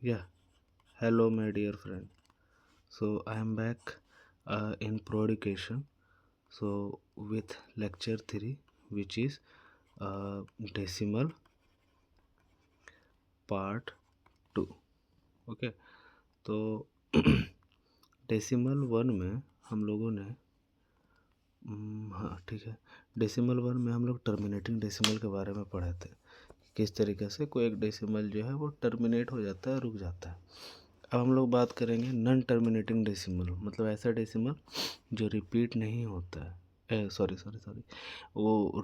Yeah, hello, my dear friend. So, I am back in Pro Education. So, with lecture 3, which is uh, decimal part 2. Okay, तो decimal one में हम लोगों ने हाँ ठीक है, डेसिमल वन में हम लोग टर्मिनेटिंग डेसिमल के बारे में पढ़े थे। किस तरीके से कोई एक डेसिमल जो है वो टर्मिनेट हो जाता है, रुक जाता है। अब हम लोग बात करेंगे नॉन टर्मिनेटिंग डेसिमल, मतलब ऐसा डेसिमल जो रिपीट नहीं होता है। सॉरी सॉरी सॉरी, वो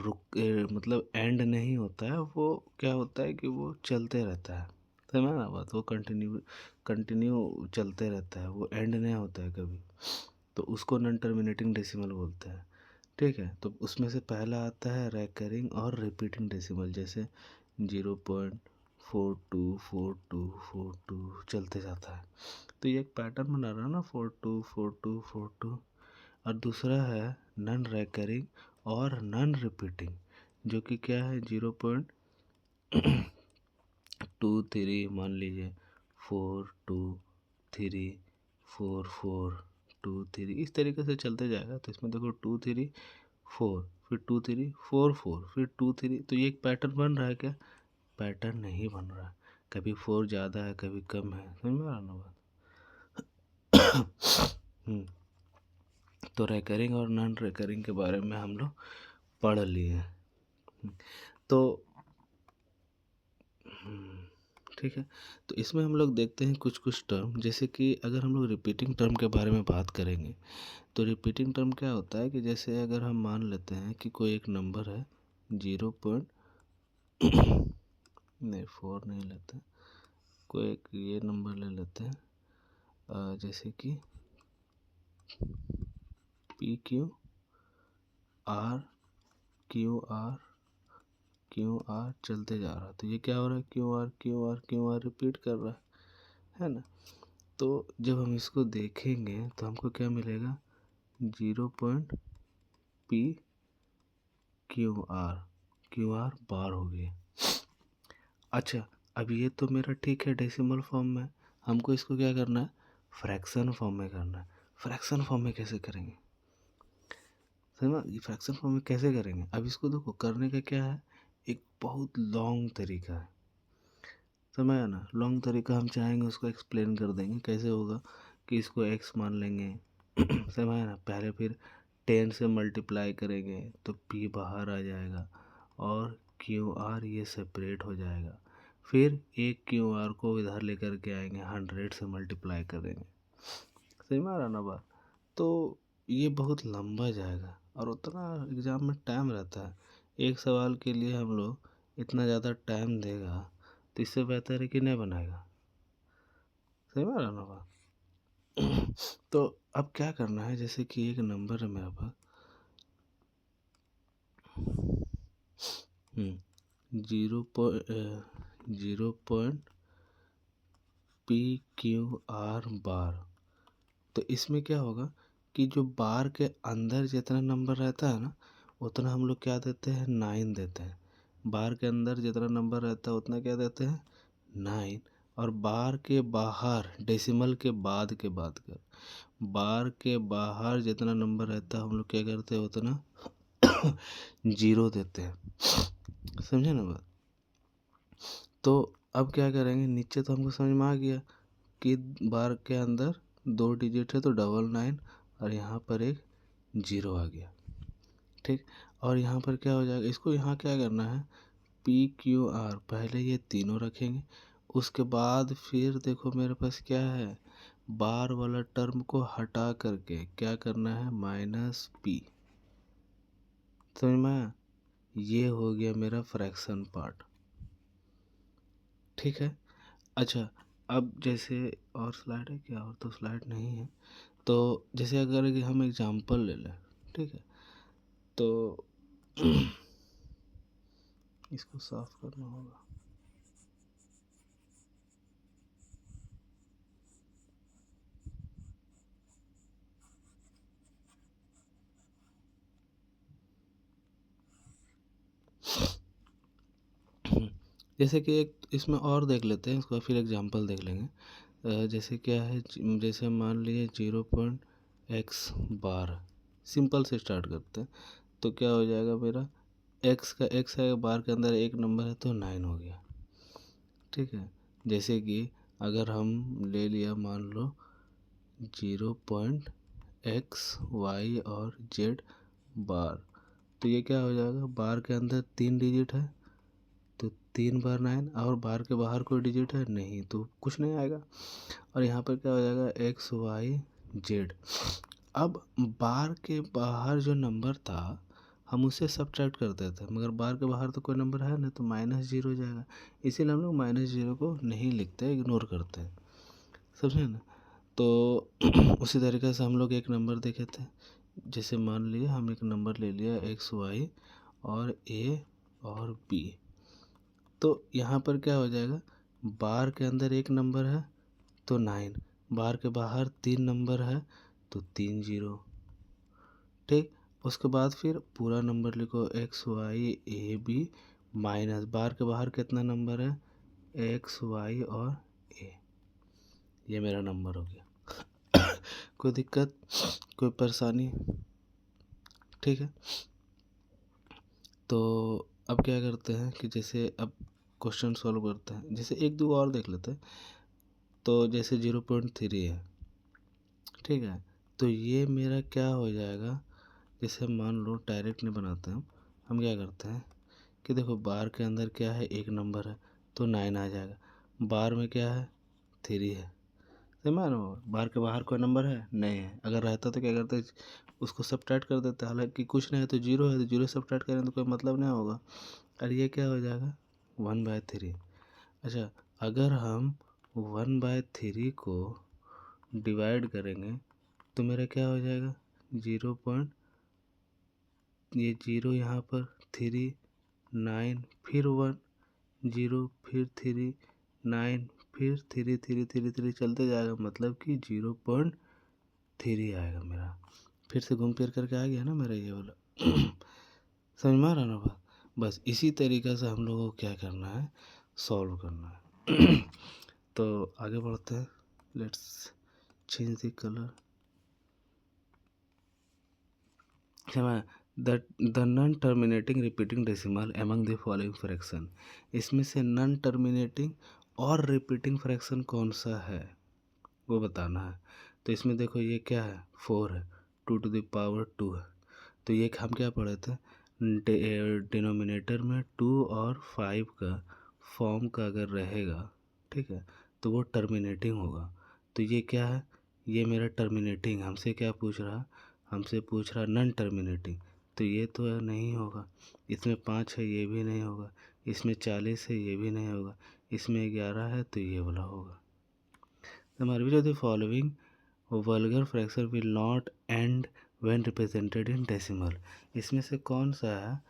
मतलब एंड नहीं होता है, वो क्या होता है कि वो चलते रहता है। समझ ना बात, वो कंटिन्यू कंटिन्यू चलते रहता है, वो एंड नहीं होता है कभी। तो उसको नॉन टर्मिनेटिंग डेसिमल बोलते हैं। ठीक है, तो उसमें से पहला आता है रैकरिंग और रिपीटिंग डेसिमल, जैसे 0.424242 चलते जाता है। तो ये एक पैटर्न बना रहा है ना, 424242। और दूसरा है नॉन रैकरिंग और नॉन रिपीटिंग, जो कि क्या है 0.23, मान लीजिए 42344423, इस तरीके से चलते जाएगा। तो इसमें देखो 234, फिर 2344, फिर 23। तो ये एक पैटर्न बन रहा है क्या? पैटर्न नहीं बन रहा है, कभी 4 ज़्यादा है कभी कम है। समझ में आ रहा ना बात? हम्म, तो रिकरिंग और नॉन रिकरिंग के बारे में हम लोग पढ़ लिए हैं। तो ठीक है, तो इसमें हम लोग देखते हैं कुछ कुछ टर्म, जैसे कि अगर हम लोग रिपीटिंग टर्म के बारे में बात करेंगे, तो रिपीटिंग टर्म क्या होता है कि जैसे अगर हम मान लेते हैं कि कोई एक नंबर है 0. नहीं, 4 नहीं लेते, कोई एक ये नंबर ले लेते हैं, जैसे कि PQR चलते जा रहा है। तो ये क्या हो रहा है, QR रिपीट कर रहा है ना। तो जब हम इसको देखेंगे तो हमको क्या मिलेगा, 0.PQR बार हो गई। अच्छा, अब ये तो मेरा ठीक है डेसिमल फॉर्म में, हमको इसको क्या करना है, फ्रैक्शन फॉर्म में करना है। फ्रैक्शन फॉर्म में कैसे करेंगे, समझ? ये फ्रैक्शन फॉर्म में कैसे करेंगे, अब इसको देखो, करने का क्या है, एक बहुत लॉन्ग तरीका है। समझ आया ना, लॉन्ग तरीका हम चाहेंगे उसको एक्सप्लेन कर देंगे कैसे होगा, कि इसको x मान लेंगे। समझ आया ना, पहले फिर 10 से मल्टीप्लाई करेंगे तो p बाहर आ जाएगा, और QR ये सेपरेट हो जाएगा। फिर एक QR को इधर लेकर के आएंगे, 100 से मल्टीप्लाई करेंगे। सही में आ रहा ना बात? तो ये बहुत लंबा जाएगा, और उतना एग्ज़ाम में टाइम रहता है, एक सवाल के लिए हम लोग इतना ज़्यादा टाइम देगा, तो इससे बेहतर है कि नहीं बनाएगा। सही में आ रहा ना बात? तो अब क्या करना है, जैसे कि एक नंबर है मेरे पास, 0.PQR तो इसमें क्या होगा कि जो बार के अंदर जितना नंबर रहता है ना, उतना हम लोग क्या देते हैं, 9 देते हैं। बार के अंदर जितना नंबर रहता है उतना क्या देते हैं, 9। और बार के बाहर, डेसिमल के बाद के बात कर, बार के बाहर जितना नंबर रहता है हम लोग क्या करते हैं, उतना 0 देते हैं। समझे ना बात? तो अब क्या करेंगे, नीचे तो हमको समझ में आ गया कि बार के अंदर 2 डिजिट है तो 999, और यहाँ पर एक 0 आ गया। ठीक, और यहाँ पर क्या हो जाएगा, इसको यहाँ क्या करना है, PQR पहले ये तीनों रखेंगे, उसके बाद फिर देखो मेरे पास क्या है, बार वाला टर्म को हटा करके क्या करना है, -P। समझ में आया? ये हो गया मेरा फ्रैक्शन पार्ट। ठीक है, अच्छा, अब जैसे और स्लाइड है क्या, और तो स्लाइड नहीं है। तो जैसे अगर कि हम एग्जांपल ले लें, ठीक है, तो इसको साफ करना होगा। जैसे कि एक इसमें और देख लेते हैं, इसका फिर एग्जांपल देख लेंगे। जैसे क्या है, जैसे मान लिए 0.x बार, सिंपल से स्टार्ट करते हैं। तो क्या हो जाएगा मेरा, x का x है, बार के अंदर एक नंबर है तो 9 हो गया। ठीक है, जैसे कि अगर हम ले लिया मान लो 0.x y और z बार, तो ये क्या हो जाएगा, बार के अंदर 3 डिजिट है तो 3 बार 9, और बार के बाहर कोई डिजिट है नहीं तो कुछ नहीं आएगा। और यहाँ पर क्या हो जाएगा, x y z। अब बार के बाहर जो नंबर था हम उसे सब्ट्रैक्ट कर देते हैं, मगर बार के बाहर तो कोई नंबर है नहीं तो -0 हो जाएगा। इसीलिए हम लोग -0 को नहीं लिखते, इग्नोर करते हैं, समझे ना। तो उसी तरीके से हम लोग एक नंबर देखे थे, जैसे मान लिए हम एक नंबर ले लिया x y और a और b। तो यहाँ पर क्या हो जाएगा, बार के अंदर एक नंबर है तो 9, बार के बाहर 3 नंबर है तो 3 0। ठीक, उसके बाद फिर पूरा नंबर लिखो x y a b, minus bar के बाहर कितना नंबर है, x y और a। ये मेरा नंबर हो गया। कोई दिक्कत, कोई परेशानी? ठीक है, तो अब क्या करते हैं कि जैसे अब क्वेश्चन सॉल्व करते हैं, जैसे एक दो और देख लेते हैं। तो जैसे 0.3 है, ठीक है, तो ये मेरा क्या हो जाएगा, जैसे मान लो डायरेक्ट नहीं बनाते हम क्या करते हैं कि देखो बार के अंदर क्या है, एक नंबर है तो 9 आ जाएगा, बार में क्या है 3 है, समझ लो, बार के बाहर कोई नंबर है नहीं है, अगर रहता तो क्या करते उसको सब्ट्रैक्ट कर देते, हालांकि कुछ नहीं है तो 0 है तो 0 सब्ट्रैक्ट करें तो कोई मतलब नहीं होगा। और ये क्या हो जाएगा 1/3। अच्छा, अगर हम 1/3 को डिवाइड करेंगे तो मेरा क्या हो जाएगा, 0 पॉइंट, ये 0 यहाँ पर 3 9 फिर 1 0 फिर 3 9 फिर 3 3 3 3 चलते जाएगा, मतलब कि 0.3 आएगा मेरा। फिर से घूम फिर करके आ गया ना मेरा ये वाला। समझ में आ रहा ना बात? बस इसी तरीक़े से हम लोगों को क्या करना है, सॉल्व करना है। तो आगे बढ़ते हैं, let's change the colour. The non terminating repeating decimal among the following fraction, इसमें से नॉन टर्मिनेटिंग और रिपीटिंग फ्रैक्शन कौन सा है वो बताना है। तो इसमें देखो ये क्या है, 4 है, 2 to the power 2 है, तो ये हम क्या पढ़े थे, डिनोमिनेटर में 2 और 5 का फॉर्म का अगर रहेगा, ठीक है, तो वो टर्मिनेटिंग होगा। तो ये क्या है, ये मेरा टर्मिनेटिंग, हमसे क्या पूछ रहा, हमसे पूछ रहा नॉन टर्मिनेटिंग, तो ये तो नहीं होगा। इसमें 5 है, ये भी नहीं होगा। इसमें 40 है, ये भी नहीं होगा। इसमें 11 है तो ये वाला होगा। हमारे भी the following vulgar fraction will not and when represented in decimal, इसमें से कौन सा है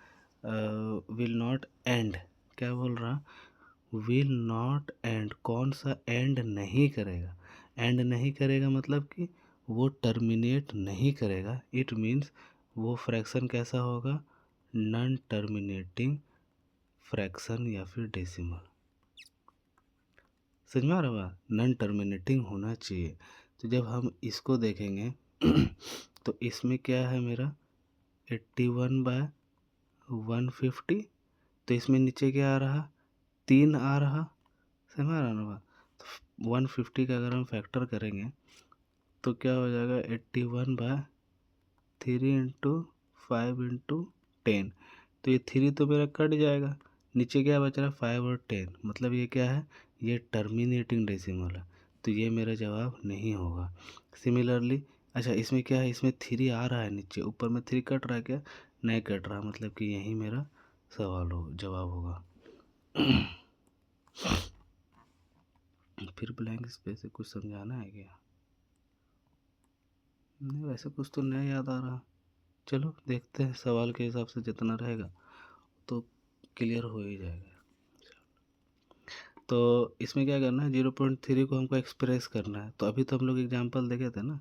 विल नॉट एंड, क्या बोल रहा, विल नॉट एंड, कौन सा एंड नहीं करेगा, एंड नहीं करेगा मतलब कि वो टर्मिनेट नहीं करेगा, इट मीन्स वो फ्रैक्शन कैसा होगा, नॉन टर्मिनेटिंग फ्रैक्शन या फिर डेसिमल। समझ में आ रहा है, नॉन टर्मिनेटिंग होना चाहिए। तो जब हम इसको देखेंगे तो इसमें क्या है मेरा 81/150, तो इसमें नीचे क्या आ रहा, 3 आ रहा, समझ में आ रहा ना बात। तो 150 का अगर हम फैक्टर करेंगे तो क्या हो जाएगा 81/3 इंटू 5 इंटू 10, तो ये 3 तो मेरा कट जाएगा, नीचे क्या बच रहा है 5 और 10, मतलब ये क्या है, ये टर्मिनेटिंग डेसिमल है, तो ये मेरा जवाब नहीं होगा। सिमिलरली अच्छा इसमें क्या है, इसमें 3 आ रहा है नीचे, ऊपर में 3 कट रहा है क्या, नहीं कट रहा, मतलब कि यही मेरा सवाल हो जवाब होगा। फिर ब्लैंक स्पेस से कुछ समझाना है क्या, नहीं वैसे कुछ तो नया याद आ रहा। चलो देखते हैं, सवाल के हिसाब से जितना रहेगा तो क्लियर हो ही जाएगा। तो इसमें क्या करना है, 0.3 को हमको एक्सप्रेस करना है। तो अभी तो हम लोग एग्जांपल देखे थे ना,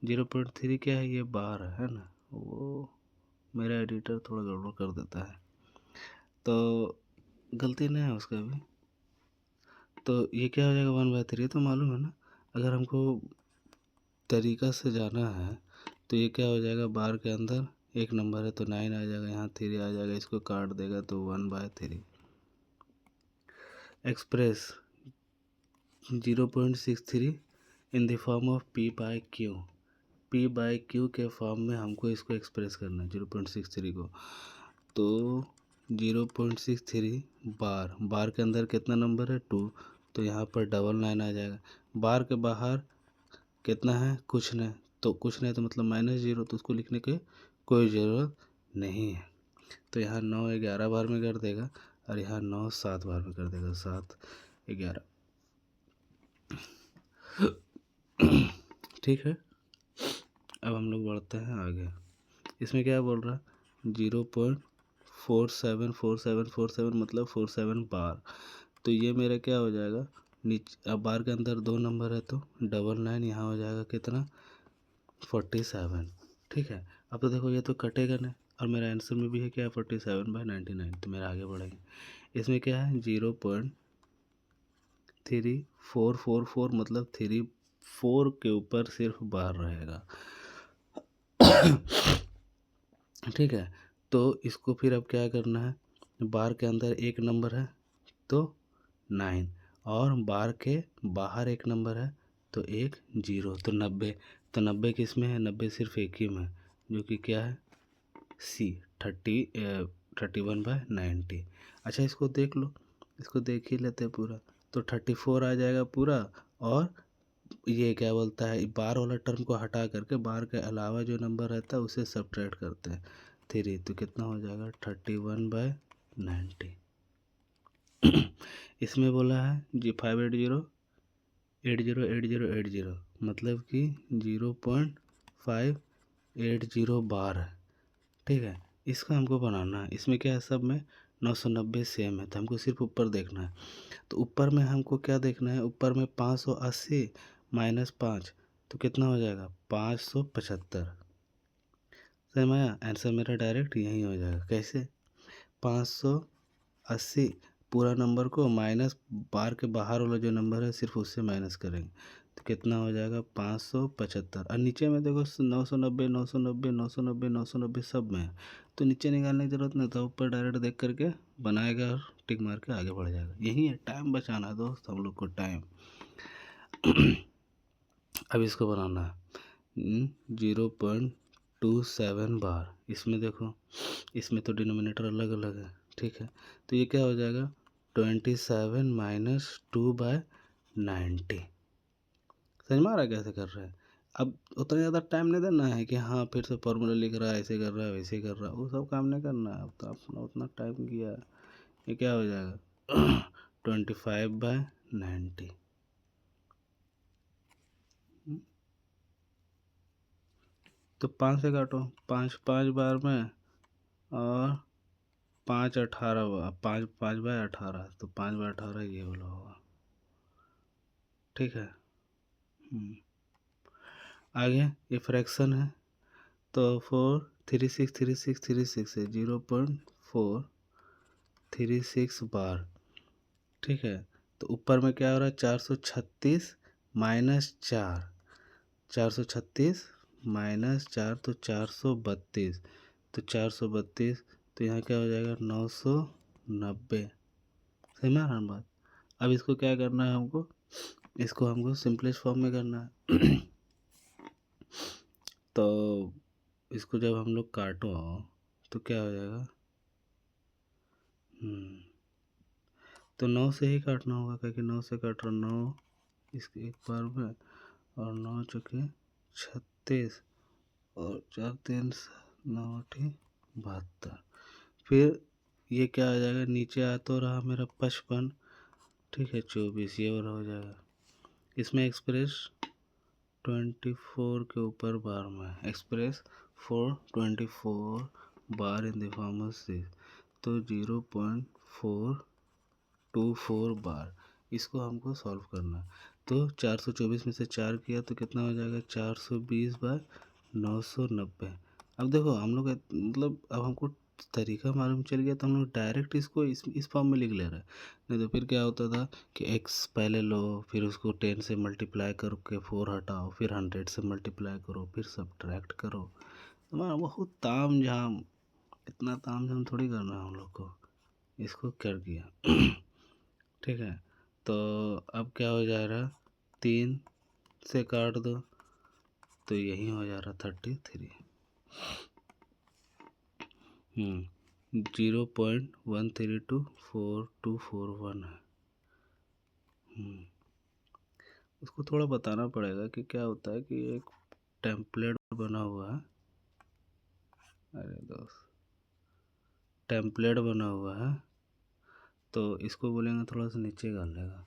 0.3 क्या है, ये बार है ना, वो मेरा एडिटर थोड़ा गड़बड़ कर देता है। तो गलती नहीं है उसका भी। तो ये क्या हो जाएगा 1/3, तो मालूम है ना। अगर हमको तरीका से जाना है तो ये क्या हो जाएगा, बार के अंदर एक नंबर है तो 9 आ जाएगा, यहाँ 3 आ जाएगा, इसको काट देगा तो 1/3। Express 0.63 in the form of P/Q। P/Q के फॉर्म में हमको इसको एक्सप्रेस करना है 0.63 को। तो 0.63 बार के अंदर कितना नंबर है 2, तो यहाँ पर 99 आ जाएगा। बार के बाहर कितना है, कुछ नहीं, तो कुछ नहीं तो मतलब -0, तो उसको लिखने की कोई ज़रूरत नहीं है। तो यहाँ 9 11 बार में कर देगा और यहाँ 9 7 बार में कर देगा, 7 11। ठीक है, अब हम लोग बढ़ते हैं आगे। इसमें क्या बोल रहा है 0.474747 मतलब 47 बार। तो ये मेरा क्या हो जाएगा, नीचे अब बार के अंदर 2 नंबर है तो 99, यहाँ हो जाएगा कितना 47। ठीक है, अब तो देखो ये तो कटेगा नहीं, और मेरा आंसर में भी है क्या 47/99। तो मेरा आगे बढ़ेंगे। इसमें क्या है 0.3444 मतलब 4 के ऊपर सिर्फ बार रहेगा। ठीक है, तो इसको फिर अब क्या करना है, बार के अंदर एक नंबर है तो 9, और बार के बाहर एक नंबर है तो एक 0, तो 90। तो 90 किस में है, 90 सिर्फ एक ही में है, जो कि क्या है C 31/90। अच्छा इसको देख लो, इसको देख ही लेते हैं पूरा। तो 34 आ जाएगा पूरा, और ये क्या बोलता है, बार वाला टर्म को हटा करके बार के अलावा जो नंबर रहता है उसे सब्ट्रैक्ट करते हैं 3, तो कितना हो जाएगा 31/90। इसमें बोला है जी 580 मतलब कि 0.580 बार है। ठीक है, इसका हमको बनाना है। इसमें क्या है, सब में 990 सेम है, तो हमको सिर्फ ऊपर देखना है। तो ऊपर में हमको क्या देखना है, ऊपर में 580 - 5 तो कितना हो जाएगा 575। समझ में आया, आंसर मेरा डायरेक्ट यही हो जाएगा। कैसे, 580 पूरा नंबर को माइनस बार के बाहर वाला जो नंबर है सिर्फ उससे माइनस करेंगे, तो कितना हो जाएगा 575। और नीचे में देखो 990 990 990 990 सब में है, तो नीचे निकालने की जरूरत नहीं, तो ऊपर डायरेक्ट देख करके बनाएगा और टिक मार के आगे बढ़ जाएगा। यही है, टाइम बचाना है दोस्त हम लोग को, टाइम। अब इसको बनाना है 0.27 बार। इसमें देखो, इसमें तो डिनोमिनेटर अलग अलग है। ठीक है, तो ये क्या हो जाएगा 27 - 2/90। समझ में आ रहा है कैसे कर रहे हैं। अब उतना ज़्यादा टाइम नहीं देना है कि हाँ फिर से फॉर्मूला लिख रहा है, ऐसे कर रहा है वैसे कर रहा है, वो सब काम नहीं करना है। अब तो अपना उतना टाइम किया है, ये क्या हो जाएगा 25/90। तो 5 से काटो, 5 5 बार में, और 5 18 5 5/18, तो 5/18 ये वाला होगा। ठीक है, आगे ये फ्रैक्शन है, तो 4 36 36 36 है 0.436 बार। ठीक है, तो ऊपर में क्या हो रहा है 436 - 4, 436 - 4 तो 432, तो 432, तो यहाँ क्या हो जाएगा 990। सही में आराम बात। अब इसको क्या करना है हमको, इसको हमको सिंपलेस्ट फॉर्म में करना है। तो इसको जब हम लोग काटो तो क्या हो जाएगा, तो 9 से ही काटना होगा, क्योंकि 9 से काट रहा 9 इसके एक बार में, और 9 चौके 36, और 4 3 9 8 72। फिर ये क्या आ जाएगा, नीचे आ तो रहा मेरा 55। ठीक है, 24 ये वाला हो जाएगा। इसमें एक्सप्रेस 24 के ऊपर बार में, express for 24 bar in the form of 6, तो 0.424 बार। इसको हमको सॉल्व करना है। तो 424 में से 4 किया तो कितना हो जाएगा 420/990। अब देखो हम लोग मतलब अब हमको तरीका मालूम चल गया तो हम लोग डायरेक्ट इसको इस फॉर्म में लिख ले रहे हैं। नहीं तो फिर क्या होता था कि x पहले लो, फिर उसको 10 से मल्टीप्लाई करके 4 हटाओ, फिर 100 से मल्टीप्लाई करो, फिर सब्ट्रैक्ट करो। हमारा बहुत ताम झाम, इतना ताम झाम थोड़ी करना है हम लोग को। इसको कर दिया ठीक है। तो अब क्या हो जा रहा, 3 से काट दो तो यही हो जा रहा 33। 0.132441 है। उसको थोड़ा बताना पड़ेगा कि क्या होता है कि एक टेम्पलेट बना हुआ है, अरे दोस्त टेम्पलेट बना हुआ है, तो इसको बोलेंगे थोड़ा सा नीचे कर लेगा,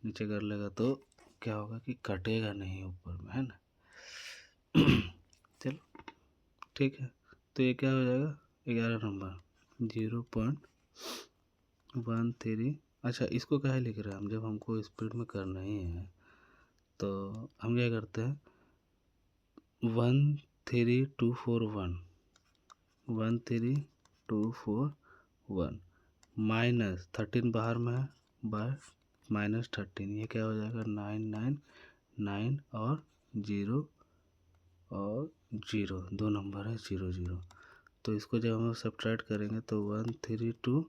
नीचे कर लेगा तो क्या होगा कि कटेगा नहीं ऊपर में, है ना। चलो ठीक है, तो ये क्या हो जाएगा 11 नंबर 0.13। अच्छा इसको क्या लिख रहे हैं हम, जब हमको स्पीड में करना ही है तो हम क्या करते हैं 13241 माइनस 13 बाहर में है बाय -13, ये क्या हो जाएगा 999 और 0 और 0 दो नंबर है 0 0। तो इसको जब हम सब्ट्रैक्ट करेंगे तो 132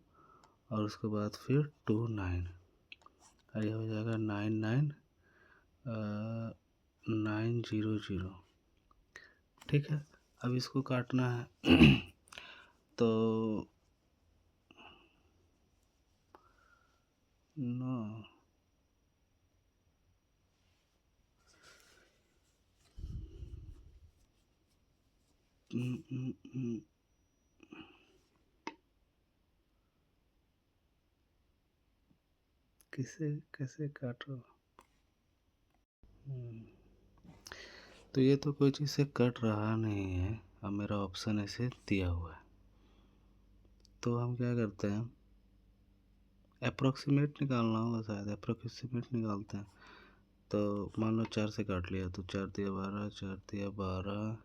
और उसके बाद फिर 29 और ये हो जाएगा 99900। ठीक है, अब इसको काटना है तो नो किसे कैसे काट रहा हूँ। तो ये तो कोई चीज़ से कट रहा नहीं है, अब मेरा ऑप्शन ऐसे दिया हुआ है, तो हम क्या करते हैं अप्रोक्सीमेट निकालना होगा, शायद अप्रोक्सीमेट निकालते हैं। तो मान लो 4 से काट लिया तो 4 दिया 12, 4 दिया 12,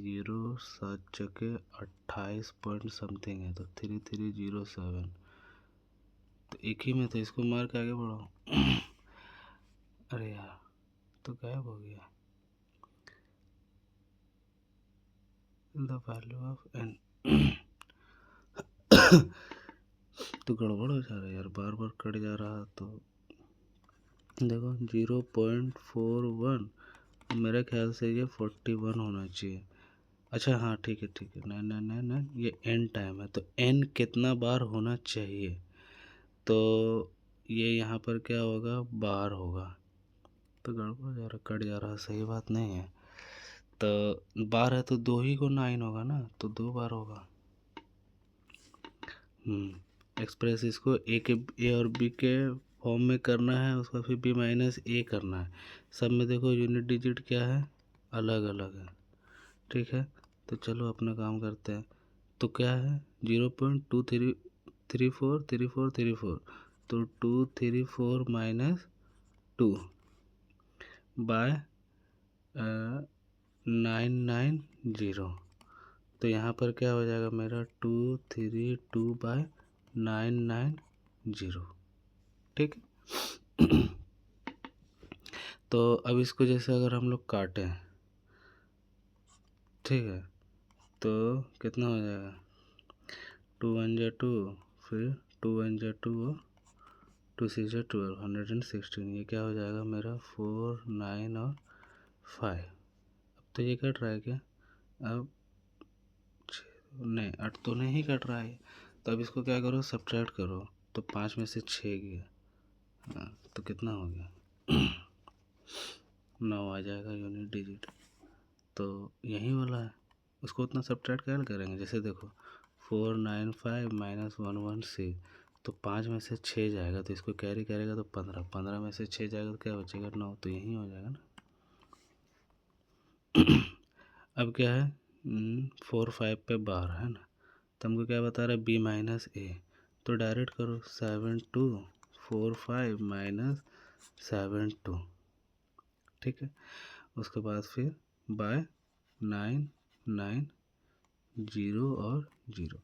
0 7 चके 28 पॉइंट समथिंग है, तो 3307। तो एक ही में तो इसको मार के आगे बढ़ाओ अरे यार तो गायब हो गया द वैल्यू ऑफ n तो गड़बड़ हो जा रहा है यार, बार बार कट जा रहा। तो देखो 0.41, मेरे ख्याल से ये 41 होना चाहिए। अच्छा हाँ ठीक है ठीक है, नहीं नहीं नहीं नहीं, ये n टाइम है तो n कितना बार होना चाहिए, तो ये यहाँ पर क्या होगा बार होगा, तो गड़बड़ हो जा रहा, कट जा रहा, सही बात नहीं है। तो बार है तो 2 ही को 9 होगा ना, तो 2 बार होगा। एक्सप्रेस इसको ए और बी के फॉर्म में करना है, उसका फिर बी माइनस ए करना है। सब में देखो यूनिट डिजिट क्या है, अलग अलग है। ठीक है, तो चलो अपना काम करते हैं। तो क्या है 0.23343434, तो 234 माइनस 2 बाय 990। तो यहाँ पर क्या हो जाएगा मेरा 232 बाय 990। ठीक है तो अब इसको जैसे अगर हम लोग काटें, ठीक है, तो कितना हो जाएगा 2 1 जा 2, फिर 2 1 जा 2 और 2 6 जा 12, 116। ये क्या हो जाएगा मेरा 4 9 और 5। अब तो ये कट रहा है क्या, अब नहीं 8 तो नहीं कट रहा है, तो अब इसको क्या करो सब्ट्रैक्ट करो, तो 5 में से 6 गया, हाँ तो कितना हो गया 9 आ जाएगा यूनिट डिजिट। तो यही वाला है, उसको उतना सब्ट्रैक्ट क्या करेंगे, जैसे देखो 495 माइनस 116, तो 5 में से 6 जाएगा तो इसको कैरी करेगा तो 15, 15 में से 6 जाएगा तो क्या बचेगा 9, तो यही हो जाएगा ना अब क्या है 4 5 पे बार है ना, तो हमको क्या बता रहा है बी माइनस ए, तो डायरेक्ट करो 7 2 4 5 माइनस 7 2। ठीक है, उसके बाद फिर बाय 9 9 0 और 0।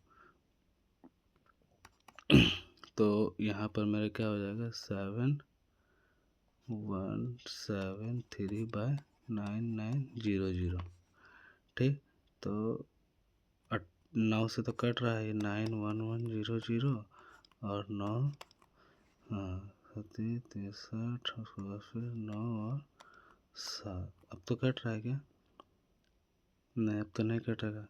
तो यहाँ पर मेरा क्या हो जाएगा 7173/9900। ठीक, तो 9 से तो कट रहा है 91100 और 9, हाँ 37 63 9 और 7। अब तो कट रहा है क्या? नहीं, अब तो नहीं कटेगा।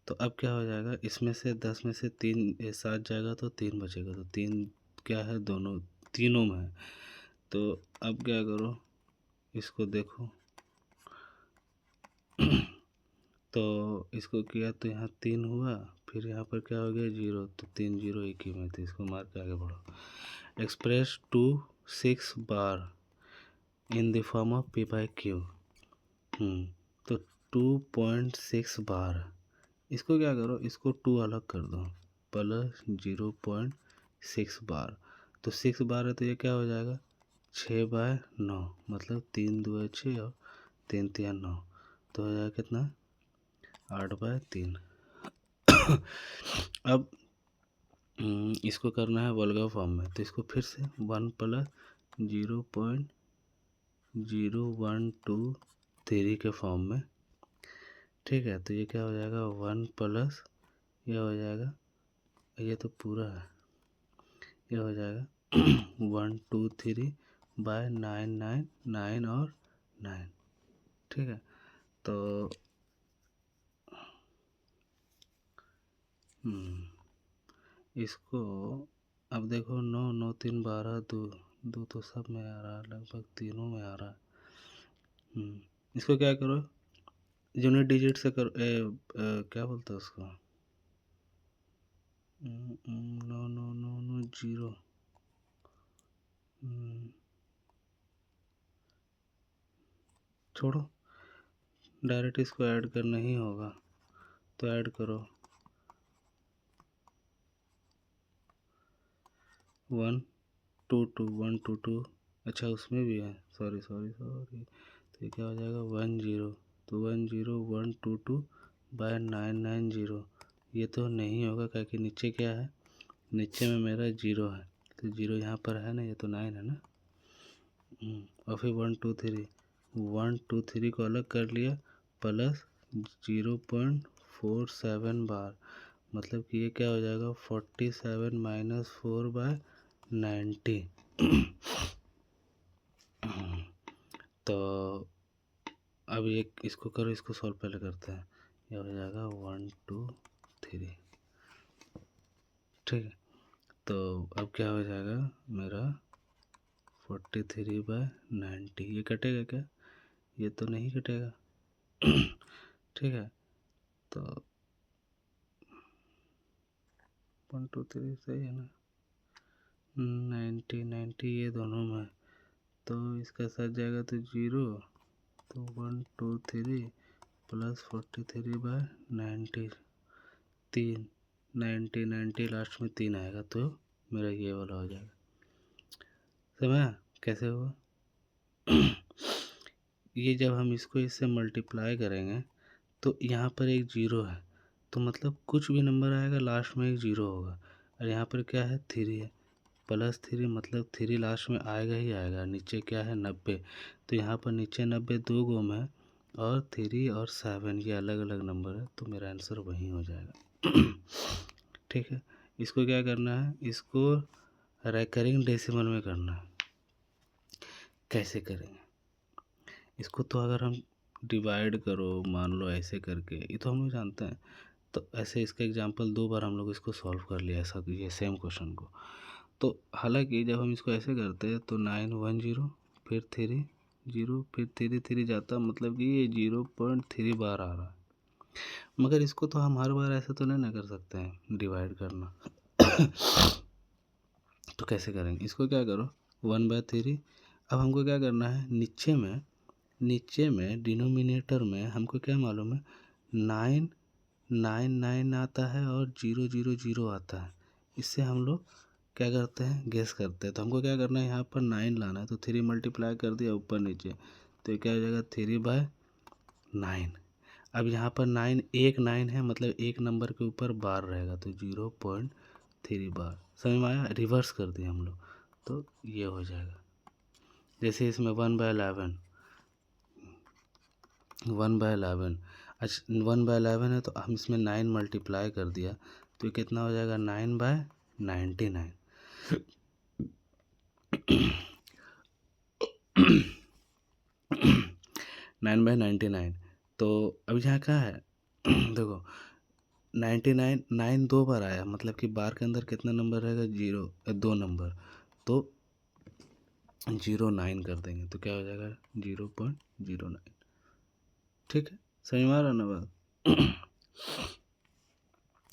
तो अब क्या हो जाएगा, इसमें से 10 में से 3 7 जाएगा तो 3 बचेगा। तो 3 क्या है, दोनों तीनों में है। तो अब क्या करो, इसको देखो तो इसको किया तो यहाँ 3 हुआ, फिर यहाँ पर क्या हो गया 0। तो 3 0 एक ही में, तो इसको मार के आगे बढ़ो। Express 2 6 bar in the form of p/q। तो 2.6 बार, इसको क्या करो, इसको 2 अलग कर दो, प्लस 0.6 बार। तो 6 बार है तो ये क्या हो जाएगा 6/9, मतलब 3 2 6 और 3 3 9। तो हो जाएगा कितना 8/3। अब इसको करना है वल्गर फॉर्म में, तो इसको फिर से 1 प्लस 0.0123 के फॉर्म में। ठीक है, तो ये क्या हो जाएगा 1 प्लस, ये हो जाएगा, ये तो पूरा है, ये हो जाएगा 123/999 और 9। ठीक है, तो इसको अब देखो 9 9 3 12 2 2 तो सब में आ रहा है, लगभग तीनों में आ रहा है। इसको क्या करो, यूनिट डिजिट से करो, क्या बोलते हैं उसको, 9 9 9 9 0। छोड़ो, डायरेक्ट इसको ऐड करना ही होगा, तो ऐड करो 1 2 2 1 2 2। अच्छा उसमें भी है, सॉरी सॉरी सॉरी। तो ये क्या हो जाएगा 1 0। तो 1 0 1 2 2/990। ये तो नहीं होगा, क्योंकि नीचे क्या है, नीचे में मेरा 0 है, तो 0 यहाँ पर है ना, ये तो 9 है ना। और फिर 1 2 3, 1 2 3 को अलग कर लिया, प्लस 0.47 बार, मतलब कि ये क्या हो जाएगा 47 - 4/90। तो अब ये इसको करो, इसको सॉल्व पहले करते हैं। ये हो जाएगा 1 2 3। ठीक है, तो अब क्या हो जाएगा मेरा 43/90। ये कटेगा क्या? ये तो नहीं कटेगा। ठीक है, तो 1 2 3 सही है ना, 90 90 ये दोनों में, तो इसका साथ जाएगा तो 0। तो 1 2 3 प्लस 43/90, 3 90 90 लास्ट में 3 आएगा, तो मेरा ये वाला हो जाएगा। समझा कैसे होगा? ये जब हम इसको इससे मल्टीप्लाई करेंगे तो यहाँ पर एक 0 है, तो मतलब कुछ भी नंबर आएगा लास्ट में एक 0 होगा। और यहाँ पर क्या है 3 है, प्लस 3 मतलब 3 लास्ट में आएगा ही आएगा। नीचे क्या है 90, तो यहाँ पर नीचे 90 दो गो में, और 3 और 7 ये अलग अलग नंबर है, तो मेरा आंसर वही हो जाएगा। ठीक है, इसको क्या करना है, इसको रेकरिंग डेसिमल में करना है। कैसे करेंगे इसको, तो अगर हम डिवाइड करो, मान लो ऐसे करके, ये तो हम लोग जानते हैं। तो ऐसे इसका एग्जांपल 2 बार हम लोग इसको सॉल्व कर लिया ऐसा, ये सेम क्वेश्चन को। तो हालांकि जब हम इसको ऐसे करते हैं तो 9 1 0, फिर 3 0, फिर 3 3 जाता, मतलब कि ये 0.3 बार आ रहा है। मगर इसको तो हम हर बार ऐसे तो नहीं ना कर सकते हैं डिवाइड करना। तो कैसे करेंगे, इसको क्या करो 1/3। अब हमको क्या करना है, नीचे में डिनोमिनेटर में हमको क्या मालूम है 9 9 9 आता है और 0 0 0 आता है। इससे हम लोग क्या करते हैं, गेस करते हैं। तो हमको क्या करना है, यहाँ पर 9 लाना है, तो 3 मल्टीप्लाई कर दिया ऊपर नीचे, तो ये क्या हो जाएगा 3/9। अब यहाँ पर 9 एक 9 है, मतलब एक नंबर के ऊपर बार रहेगा, तो 0.3 बार। समझ में आया? रिवर्स कर दिया हम लोग, तो ये हो जाएगा। जैसे इसमें 1/11, 1/11, अच्छा 1/11 है, तो हम इसमें 9 मल्टीप्लाई कर दिया, तो ये कितना हो जाएगा? 9/99। 9/99। तो अब यहाँ क्या है? देखो 99, 9 दो बार आया, मतलब कि बार के अंदर कितना नंबर रहेगा? 2 नंबर, तो 09 कर देंगे, तो क्या हो जाएगा? 0.09। ठीक है, समझ में आ रहा ना बात?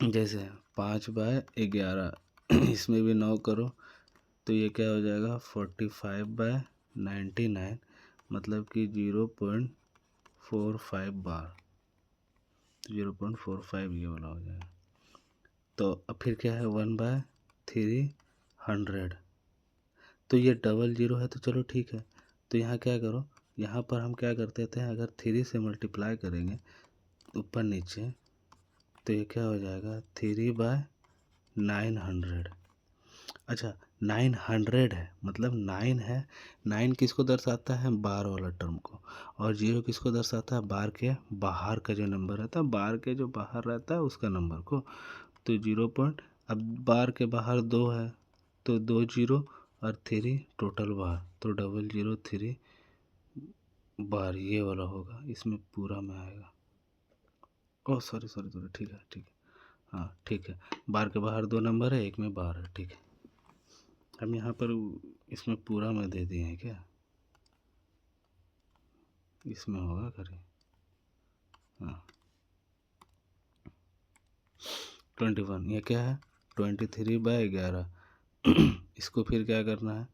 जैसे 5/11, इसमें भी 9 करो, तो ये क्या हो जाएगा? 45/99, मतलब कि 0.45 बार, 0.45 ये वाला हो जाएगा। तो अब फिर क्या है? 1/300, तो ये डबल जीरो है, तो चलो ठीक है। तो यहाँ क्या करो, यहाँ पर हम क्या करते थे, अगर 3 से मल्टीप्लाई करेंगे ऊपर नीचे, तो ये क्या हो जाएगा? 3/900। अच्छा 900 है, मतलब 9 है, 9 किसको दर्शाता है? बार वाला टर्म को, और 0 किसको दर्शाता है? बार के बाहर का जो नंबर रहता है, बार के जो बाहर रहता है उसका नंबर को। तो 0 पॉइंट, अब बार के बाहर 2 है, तो 2 जीरो और 3 टोटल बार, तो 003 बार ये वाला होगा, इसमें पूरा में आएगा। ओह सॉरी सॉरी सॉरी, ठीक है ठीक है, हाँ ठीक है। बार के बाहर 2 नंबर है, एक में बार है, ठीक है। हम यहाँ पर इसमें पूरा में दे दिए हैं क्या? इसमें होगा करें, हाँ 21, ये क्या है? 23/11। इसको फिर क्या करना है?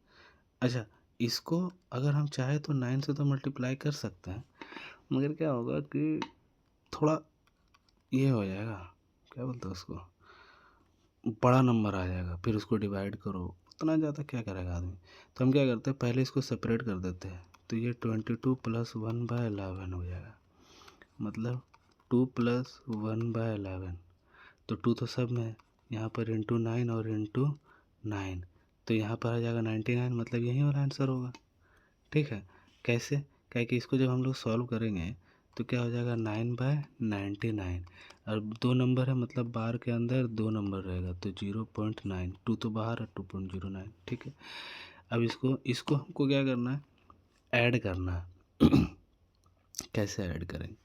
अच्छा इसको अगर हम चाहे तो 9 से तो मल्टीप्लाई कर सकते हैं, मगर क्या होगा कि थोड़ा ये हो जाएगा, क्या बोलते हैं उसको, बड़ा नंबर आ जाएगा, फिर उसको डिवाइड करो, उतना ज़्यादा क्या करेगा आदमी। तो हम क्या करते हैं, पहले इसको सेपरेट कर देते हैं, तो ये 22 + 1/11 हो जाएगा, मतलब 2 + 1/11, तो 2 तो सब में है, यहाँ पर इंटू 9 और इंटू 9, तो यहाँ पर आ जाएगा 99, मतलब यही वाला आंसर होगा। ठीक है, कैसे? क्या कि इसको जब हम लोग सॉल्व करेंगे तो क्या हो जाएगा? 9/99, और 2 नंबर है, मतलब बार के अंदर 2 नंबर रहेगा, तो 0.9, 2 तो बाहर है, 2.09। ठीक है, अब इसको इसको हमको क्या करना है? ऐड करना है। कैसे ऐड करेंगे?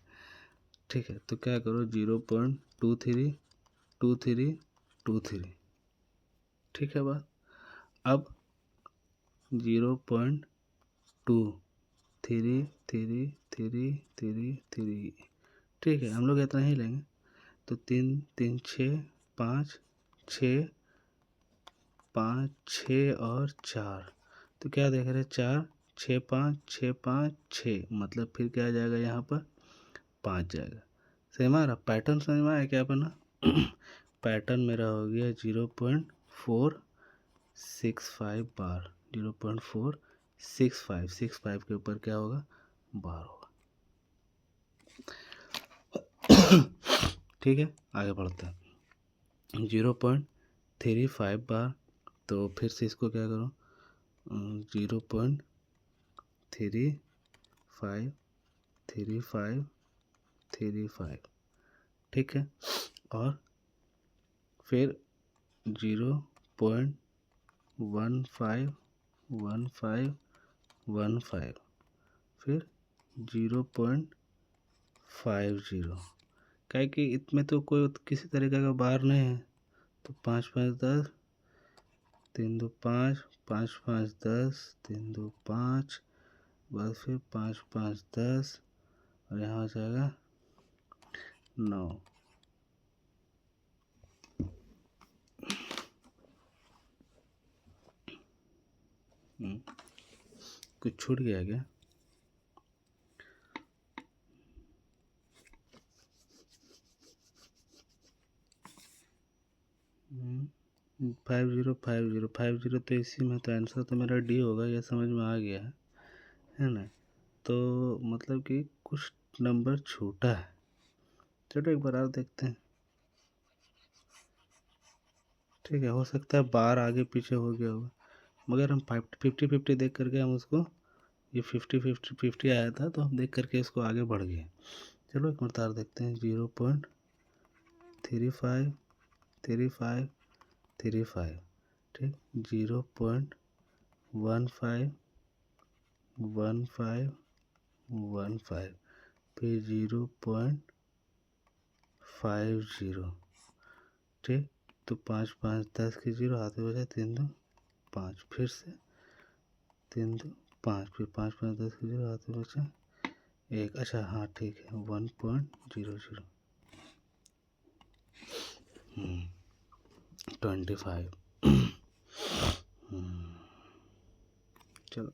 ठीक है, तो क्या करो, 0.232323, ठीक है बात। अब 0.233333, ठीक है, हम लोग इतना ही लेंगे, तो 3 3 6 5 6 5 6 और 4, तो क्या देख रहे हैं? 4 6 5 6 5 6, मतलब फिर क्या आ जाएगा? यहाँ पर 5 जाएगा। समझ में आ रहा? पैटर्न समझ में आया क्या बना? पैटर्न मेरा हो गया 0.465 बार, 0.465 के ऊपर क्या होगा? बार होगा। ठीक है, आगे बढ़ते हैं। 0.35 बार, तो फिर से इसको क्या करो, 0.353535, ठीक है, और फिर 0.151515, फिर 0.50, क्या है कि इसमें तो कोई किसी तरीके का बार नहीं है, तो 5 5 10, 3 2 5, 5 5 10, 3 2 5, बस फिर 5 5 10, और यहाँ हो जाएगा 9। कुछ छूट गया क्या? हम्म, 505050, तो इसी में तो आंसर तो मेरा डी होगा, ये समझ में आ गया है ना? तो मतलब कि कुछ नंबर छूटा है, चलो एक बार और देखते हैं। ठीक है, हो सकता है बार आगे पीछे हो गया होगा, मगर हम 50-50 देख करके हम उसको, ये 50-50 आया था तो हम देख करके इसको आगे बढ़ गए। चलो एक बार और देखते हैं। 0.353535, ठीक, 0.151515, फिर 0.50, ठीक। तो 5 5 10 के 0 हाथ में बचा, 3 2 5, फिर से 3 2 5, फिर 5 5 10 के 0 हाथ में बचा 1। अच्छा हाँ ठीक है, 1.00 25। चलो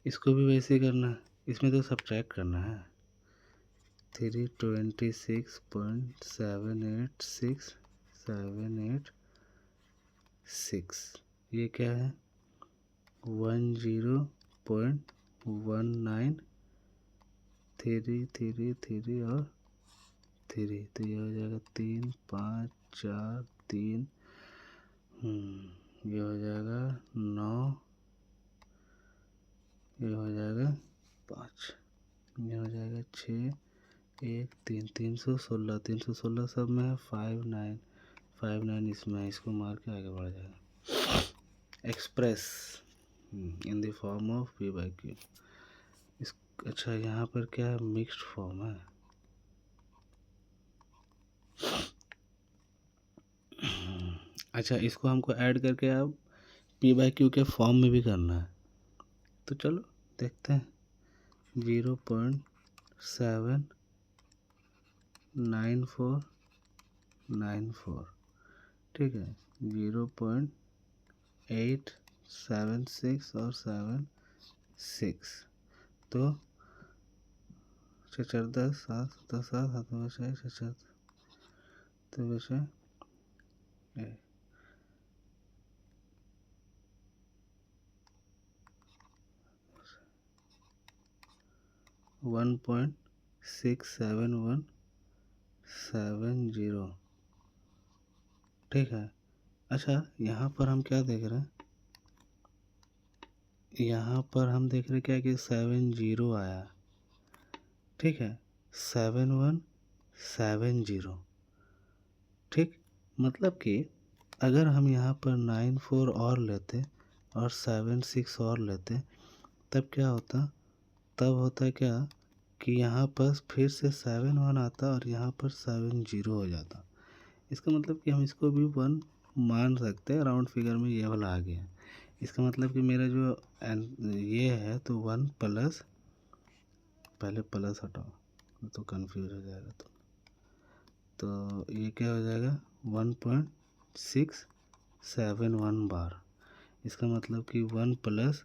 इसको भी वैसे ही करना है, इसमें तो सब्ट्रैक्ट करना है। 326.786 ये क्या है? 10.1933 और 3, तो ये हो जाएगा 3 5 4 3, ये हो जाएगा 9, ये हो जाएगा 5, ये हो जाएगा 6 1 3, 316 सब में है। 5 9 इसमें, इसको मार के आगे बढ़ जाएगा। Express in the form of P by Q. अच्छा यहाँ पर क्या है? मिक्स्ड फॉर्म है। अच्छा इसको हमको ऐड करके अब पी बाई क्यू के फॉर्म में भी करना है, तो चलो देखते हैं। 0.79494, ठीक है, 0.876 और 76, तो 4 10 7 10 7 हाथ में बचा 4 तो बचा 1.67170, ठीक है। अच्छा यहाँ पर हम क्या देख रहे हैं? यहाँ पर हम देख रहे क्या कि 70 आया, ठीक है, 7170, ठीक। मतलब कि अगर हम यहाँ पर 94 और लेते और 76 और लेते, तब क्या होता? तब होता क्या कि यहाँ पर फिर से 71 आता और यहाँ पर 70 हो जाता। इसका मतलब कि हम इसको भी 1 मान सकते हैं। राउंड फिगर में ये वाला आ गया, इसका मतलब कि मेरा जो ये है तो 1 प्लस, पहले प्लस हटाओ तो कंफ्यूज हो जाएगा, तो ये क्या हो जाएगा? 1.671 बार। इसका मतलब कि 1 प्लस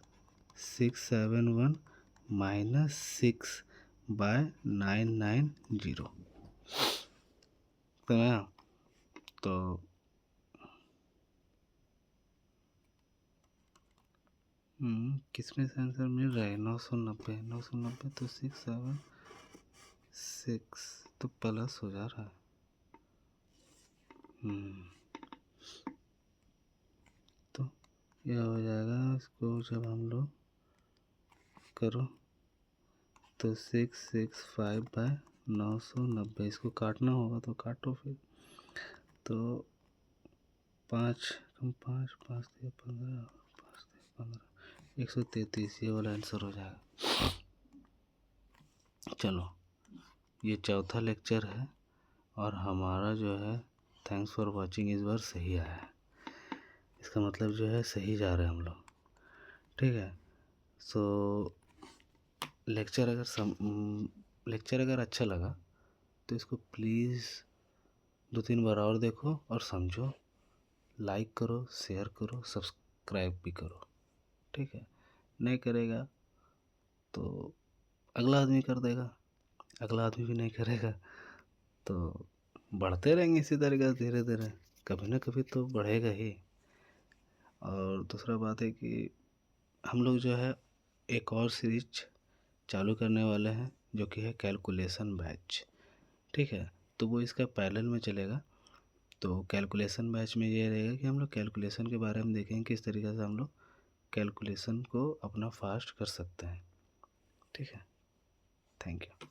671 माइनस 6/990, तो किसमें से आंसर मिल रहा है? 990 तो 676 तो प्लस हो जा रहा है। तो यह हो जाएगा, इसको जब हम लोग करो तो 665/990, इसको काटना होगा तो काटो फिर। तो 5 कम 5 5 15 5 15 133, ये वाला आंसर हो जाएगा। चलो ये चौथा लेक्चर है और हमारा जो है थैंक्स फॉर वॉचिंग इस बार सही आया है। इसका मतलब जो है सही जा रहे हैं हम लोग, ठीक है। सो लेक्चर अगर अच्छा लगा तो इसको प्लीज़ 2-3 बार और देखो और समझो, लाइक करो, शेयर करो, सब्सक्राइब भी करो, ठीक है। नहीं करेगा तो अगला आदमी कर देगा, अगला आदमी भी नहीं करेगा, तो बढ़ते रहेंगे इसी तरीके से धीरे धीरे, कभी ना कभी तो बढ़ेगा ही। और दूसरा बात है कि हम लोग जो है एक और सीरीज चालू करने वाले हैं जो कि है कैलकुलेशन बैच। ठीक है, तो वो इसका पैरेलल में चलेगा। तो कैलकुलेशन बैच में ये रहेगा कि हम लोग कैलकुलेशन के बारे में देखेंगे किस तरीके से हम लोग कैलकुलेशन को अपना फास्ट कर सकते हैं। ठीक है, थैंक यू।